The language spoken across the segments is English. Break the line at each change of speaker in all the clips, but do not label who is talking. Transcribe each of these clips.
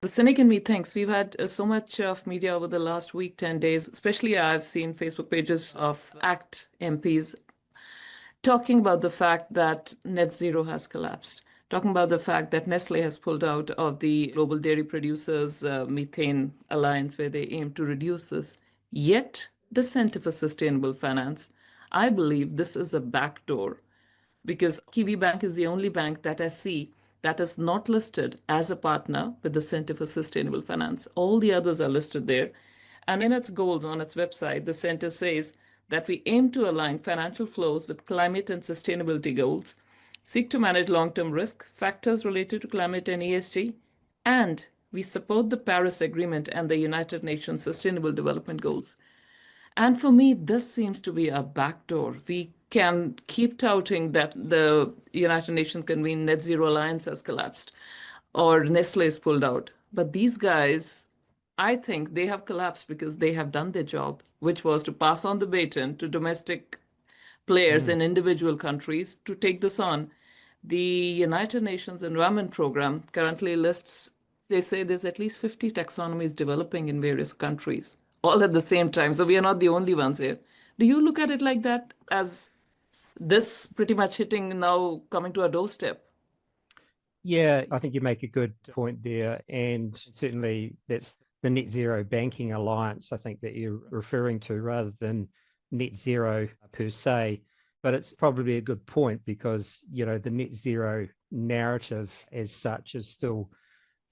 The cynic in me thinks we've had so much of media over the last week, 10 days, especially I've seen Facebook pages of ACT MPs talking about the fact that net zero has collapsed, talking about the fact that Nestle has pulled out of the Global Dairy Producers Methane Alliance, where they aim to reduce this. Yet, the Center for Sustainable Finance, I believe this is a backdoor because Kiwi Bank is the only bank that I see that is not listed as a partner with the Center for Sustainable Finance. All the others are listed there. And in its goals on its website, the center says that we aim to align financial flows with climate and sustainability goals, seek to manage long-term risk factors related to climate and ESG, and we support the Paris Agreement and the United Nations Sustainable Development Goals. And for me, this seems to be a backdoor. We can keep touting that the United Nations convened Net Zero Alliance has collapsed or Nestle is pulled out. But these guys, I think they have collapsed because they have done their job, which was to pass on the baton to domestic players in individual countries to take this on. The United Nations Environment Program currently lists, they say there's at least 50 taxonomies developing in various countries, all at the same time. So we are not the only ones here. Do you look at it like that, as this pretty much hitting now, coming to a doorstep?
Yeah, I think you make a good point there. And certainly that's the Net Zero Banking Alliance, I think, that you're referring to rather than net zero per se. But it's probably a good point because, the net zero narrative as such is still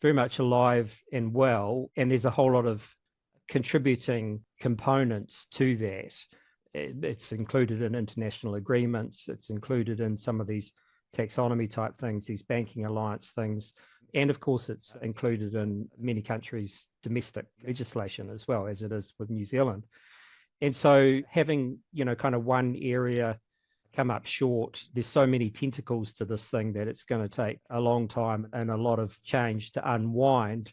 very much alive and well. And there's a whole lot of contributing components to that. It's included in international agreements. It's included in some of these taxonomy type things, these banking alliance things. And of course, it's included in many countries' domestic legislation as well, as it is with New Zealand. And so having, kind of one area come up short, there's so many tentacles to this thing that it's going to take a long time and a lot of change to unwind.